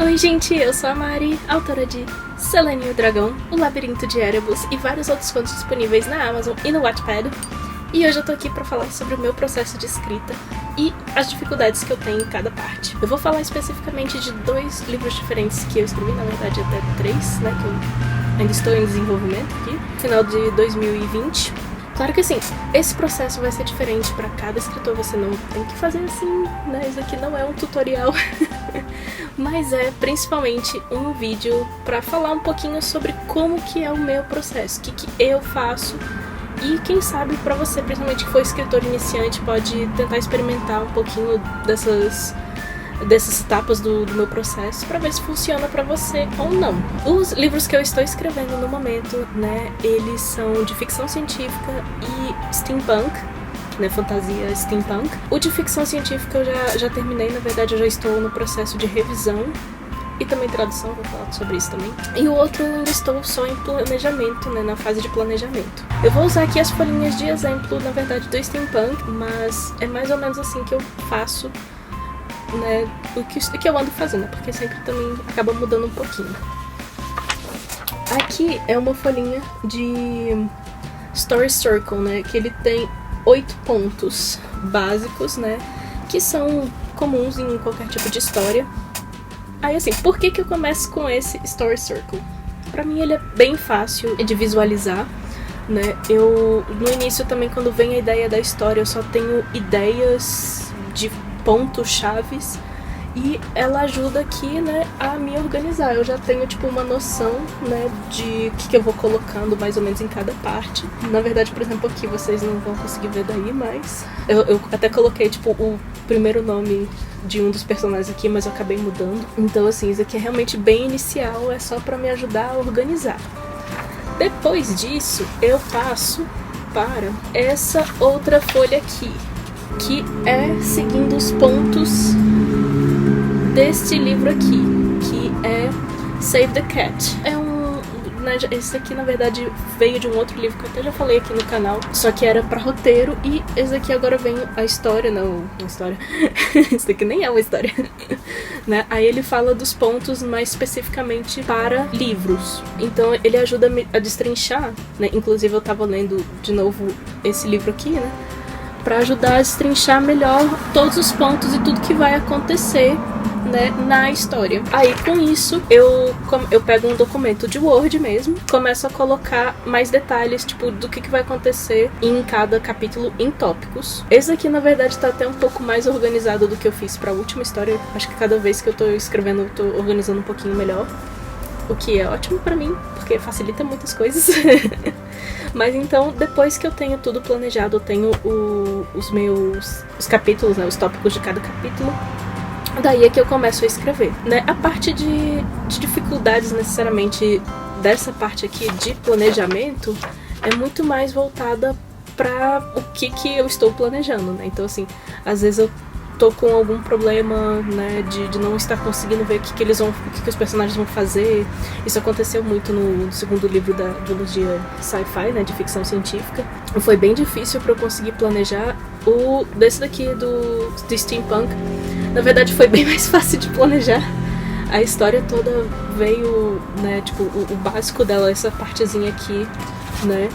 Oi gente, eu sou a Mari, autora de Selene e o Dragão, O Labirinto de Erebus e vários outros contos disponíveis na Amazon e no Wattpad. E hoje eu tô aqui pra falar sobre o meu processo de escrita e as dificuldades que eu tenho em cada parte. Eu vou falar especificamente de 2 livros diferentes que eu escrevi, na verdade até 3, né, que eu ainda estou em desenvolvimento aqui, no final de 2020. Claro que assim, esse processo vai ser diferente para cada escritor, você não tem que fazer assim, né, isso aqui não é um tutorial, mas é principalmente um vídeo para falar um pouquinho sobre como que é o meu processo, o que eu faço, e quem sabe para você, principalmente que for escritor iniciante, pode tentar experimentar um pouquinho dessas etapas do meu processo para ver se funciona para você ou não. Os livros que eu estou escrevendo no momento, né, eles são de ficção científica e steampunk, né, fantasia steampunk. O de ficção científica eu já terminei, na verdade eu já estou no processo de revisão e também tradução, vou falar sobre isso também. E o outro eu ainda estou só em planejamento, né, na fase de planejamento. Eu vou usar aqui as folhinhas de exemplo, na verdade, do steampunk, mas é mais ou menos assim que eu faço, né, o que eu ando fazendo, porque sempre também acaba mudando um pouquinho. Aqui é uma folhinha de Story Circle, né, que ele tem 8 pontos básicos, né, que são comuns em qualquer tipo de história. Aí assim, por que eu começo com esse Story Circle? Pra mim ele é bem fácil de visualizar, né, no início também, quando vem a ideia da história, eu só tenho ideias de pontos chaves e ela ajuda aqui, né, a me organizar. Eu já tenho tipo uma noção, né, de o que eu vou colocando mais ou menos em cada parte. Na verdade, por exemplo, aqui vocês não vão conseguir ver daí, mas eu até coloquei tipo o primeiro nome de um dos personagens aqui, mas eu acabei mudando. Então assim, isso aqui é realmente bem inicial, é só pra me ajudar a organizar. Depois disso, eu passo para essa outra folha aqui, que é seguindo os pontos deste livro aqui, que é Save the Cat. Esse aqui na verdade veio de um outro livro que eu até já falei aqui no canal, só que era pra roteiro, e esse aqui agora vem a história, não, uma história, isso daqui nem é uma história, né? Aí ele fala dos pontos mais especificamente para livros, então ele ajuda a destrinchar, né? Inclusive eu tava lendo de novo esse livro aqui, né, para ajudar a destrinchar melhor todos os pontos e tudo que vai acontecer, né, na história. Aí com isso eu pego um documento de Word mesmo, começo a colocar mais detalhes, tipo, do que vai acontecer em cada capítulo em tópicos. Esse aqui na verdade tá até um pouco mais organizado do que eu fiz pra última história. Acho que cada vez que eu tô escrevendo eu tô organizando um pouquinho melhor, o que é ótimo pra mim, porque facilita muitas coisas. Mas então, depois que eu tenho tudo planejado, eu tenho os capítulos, né, os tópicos de cada capítulo, daí é que eu começo a escrever, né? A parte de dificuldades necessariamente dessa parte aqui de planejamento é muito mais voltada para o que eu estou planejando, né? Então assim, às vezes eu tô com algum problema, né, de não estar conseguindo ver o que os personagens vão fazer. Isso aconteceu muito no segundo livro da duologia sci-fi, né, de ficção científica. Foi bem difícil para eu conseguir planejar. Desse daqui do steampunk, na verdade foi bem mais fácil de planejar. A história toda veio, né, tipo, o básico dela, essa partezinha aqui, né,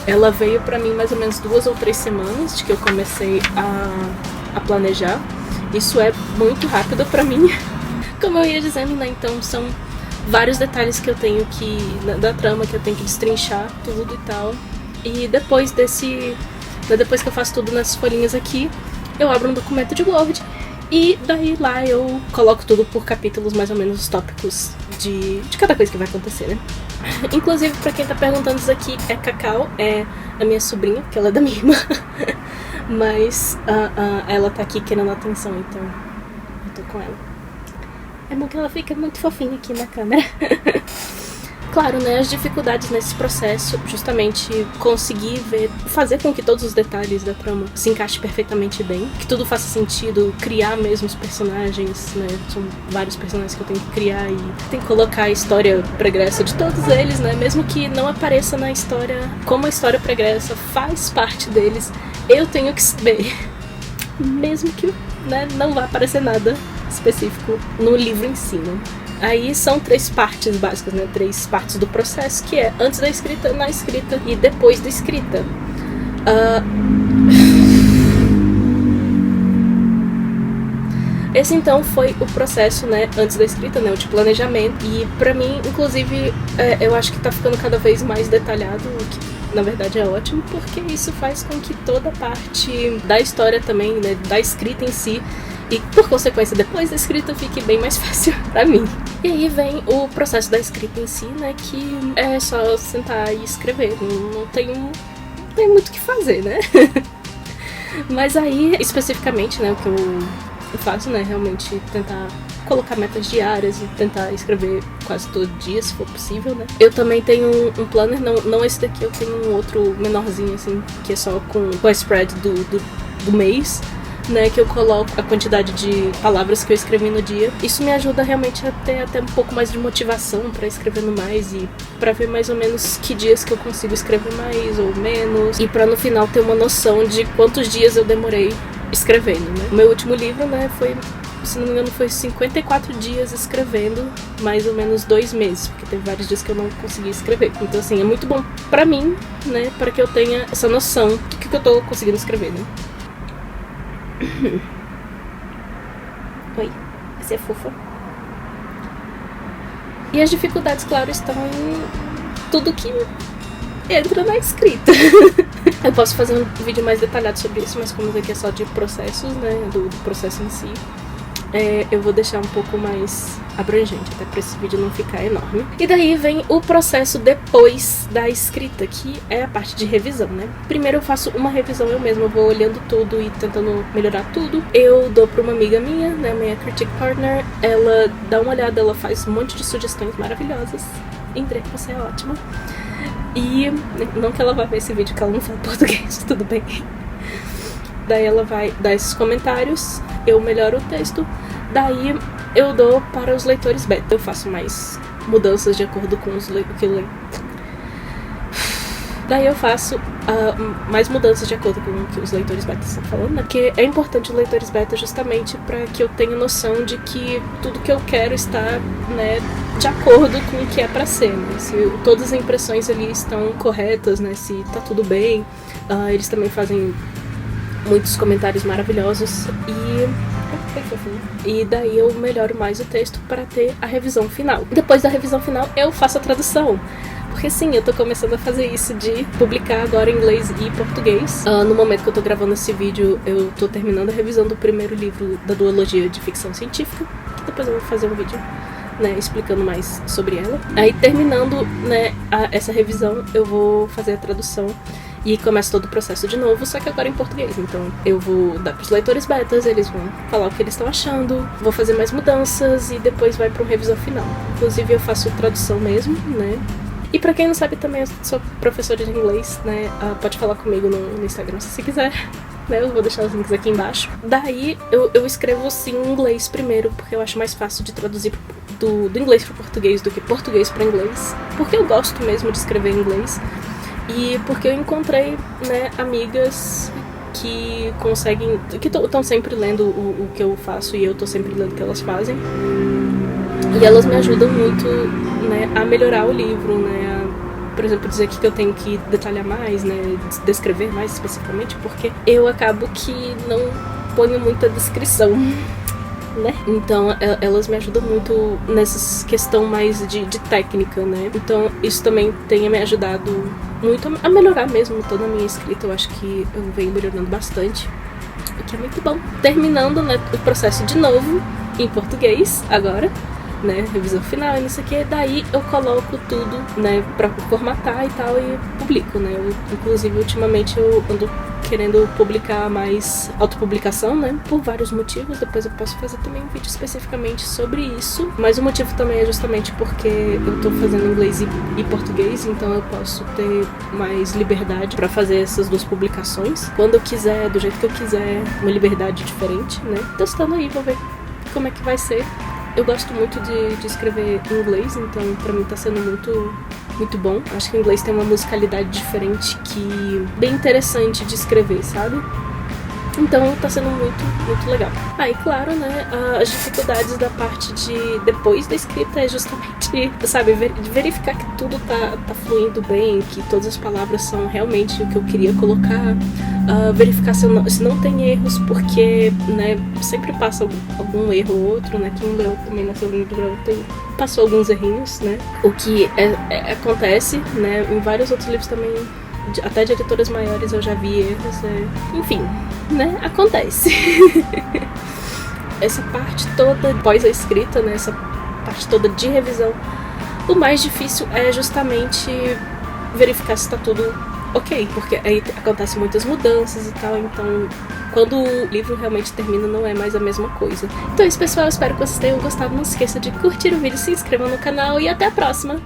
ela veio pra mim mais ou menos 2 ou 3 semanas de que eu comecei a planejar. Isso é muito rápido pra mim. Como eu ia dizendo, né, então são vários detalhes que eu tenho da trama, que eu tenho que destrinchar tudo e tal. E depois que eu faço tudo nessas folhinhas aqui, eu abro um documento de Word e daí lá eu coloco tudo por capítulos, mais ou menos os tópicos de cada coisa que vai acontecer, né? Inclusive, pra quem tá perguntando, isso aqui é Cacau, é a minha sobrinha, que ela é da minha irmã. Mas ela tá aqui querendo atenção, então eu tô com ela. É bom que ela fica muito fofinha aqui na câmera. Claro, né, as dificuldades nesse processo, justamente conseguir fazer com que todos os detalhes da trama se encaixem perfeitamente bem, que tudo faça sentido, criar mesmo os personagens, né, são vários personagens que eu tenho que criar e tem que colocar a história pregressa de todos eles, né, mesmo que não apareça na história, como a história pregressa faz parte deles, eu tenho que saber, mesmo que, né, não vá aparecer nada específico no livro em si, né? Aí são 3 partes básicas, né? 3 partes do processo, que é antes da escrita, na escrita e depois da escrita. Esse então foi o processo, né, antes da escrita, né, o de planejamento. E pra mim, inclusive, eu acho que tá ficando cada vez mais detalhado, o que na verdade é ótimo, porque isso faz com que toda a parte da história também, né, da escrita em si, e por consequência depois da escrita, fique bem mais fácil pra mim. E aí vem o processo da escrita em si, né, que é só sentar e escrever, não tem muito o que fazer, né. Mas aí, especificamente, né, o que eu faço, né, realmente tentar colocar metas diárias e tentar escrever quase todo dia, se for possível, né. Eu também tenho um planner, não esse daqui, eu tenho um outro menorzinho, assim, que é só com a spread do mês, né, que eu coloco a quantidade de palavras que eu escrevi no dia. Isso me ajuda realmente a ter até um pouco mais de motivação pra escrevendo mais e pra ver mais ou menos que dias que eu consigo escrever mais ou menos, e pra no final ter uma noção de quantos dias eu demorei escrevendo, né. O meu último livro, né, foi, se não me engano, foi 54 dias escrevendo, mais ou menos 2 meses, porque teve vários dias que eu não consegui escrever. Então, assim, é muito bom pra mim, né, para que eu tenha essa noção do que eu tô conseguindo escrever, né. Oi, você é fofa. E as dificuldades, claro, estão em tudo que entra na escrita. Eu posso fazer um vídeo mais detalhado sobre isso, mas como isso aqui é só de processos, né, do processo em si, eu vou deixar um pouco mais abrangente, até pra esse vídeo não ficar enorme. E daí vem o processo depois da escrita, que é a parte de revisão, né. Primeiro eu faço uma revisão eu mesma, eu vou olhando tudo e tentando melhorar tudo. Eu dou pra uma amiga minha, né, minha critique partner, ela dá uma olhada, ela faz um monte de sugestões maravilhosas. André, você é ótima. E não que ela vá ver esse vídeo, que ela não fala português, tudo bem. Daí ela vai dar esses comentários, eu melhoro o texto, daí eu dou para os leitores beta. Eu faço mais mudanças de acordo com os leitores. Daí eu faço mais mudanças de acordo com o que os leitores beta estão falando, né? Porque é importante os leitores beta justamente para que eu tenha noção de que tudo que eu quero está, né, de acordo com o que é para ser, né? Se todas as impressões ali estão corretas, né? Se tá tudo bem. Eles também fazem muitos comentários maravilhosos e daí eu melhoro mais o texto para ter a revisão final. Depois da revisão final eu faço a tradução, porque sim, eu tô começando a fazer isso de publicar agora em inglês e português. No momento que eu tô gravando esse vídeo, eu tô terminando a revisão do primeiro livro da duologia de ficção científica, que depois eu vou fazer um vídeo, né, explicando mais sobre ela. Aí terminando, né, essa revisão, eu vou fazer a tradução e começa todo o processo de novo, só que agora em português. Então eu vou dar pros leitores betas, eles vão falar o que eles estão achando, vou fazer mais mudanças e depois vai pra uma revisão final. Inclusive eu faço tradução mesmo, né. E pra quem não sabe também, eu sou professora de inglês, né, pode falar comigo no Instagram se você quiser, né, eu vou deixar os links aqui embaixo. Daí eu escrevo sim em inglês primeiro, porque eu acho mais fácil de traduzir do inglês pro português do que português pra inglês, porque eu gosto mesmo de escrever em inglês. E porque eu encontrei, né, amigas que conseguem, que estão sempre lendo o que eu faço e eu tô sempre lendo o que elas fazem. E elas me ajudam muito, né, a melhorar o livro, né, por exemplo, dizer que eu tenho que detalhar mais, né, descrever mais especificamente, porque eu acabo que não ponho muita descrição, né? Então elas me ajudam muito nessa questão mais de técnica, né? Então isso também tem me ajudado muito a melhorar mesmo toda a minha escrita. Eu acho que eu venho melhorando bastante, o que é muito bom. Terminando, né, o processo de novo em português agora, né, revisão final e não sei o que, daí eu coloco tudo, né, pra formatar e tal e publico, né. Inclusive ultimamente eu ando querendo publicar mais autopublicação, né, por vários motivos. Depois eu posso fazer também um vídeo especificamente sobre isso, mas o motivo também é justamente porque eu tô fazendo inglês e português, então eu posso ter mais liberdade pra fazer essas duas publicações quando eu quiser, do jeito que eu quiser, uma liberdade diferente, né. Testando aí, vou ver como é que vai ser. Eu gosto muito de escrever em inglês, então pra mim tá sendo muito bom. Acho que o inglês tem uma musicalidade diferente que bem interessante de escrever, sabe? Então tá sendo muito legal. E claro, né, as dificuldades da parte de depois da escrita é justamente, sabe, verificar que tudo tá fluindo bem, que todas as palavras são realmente o que eu queria colocar, verificar se não tem erros, porque, né, sempre passa algum erro ou outro, né, quem leu também nessa livro passou alguns errinhos, né, o que acontece, né, em vários outros livros também. Até de editoras maiores eu já vi erros, enfim, né, acontece. Essa parte toda pós a escrita, né, essa parte toda de revisão, o mais difícil é justamente verificar se tá tudo ok, porque aí acontecem muitas mudanças e tal, então quando o livro realmente termina não é mais a mesma coisa. Então é isso, pessoal, eu espero que vocês tenham gostado, não se esqueça de curtir o vídeo, se inscrevam no canal e até a próxima!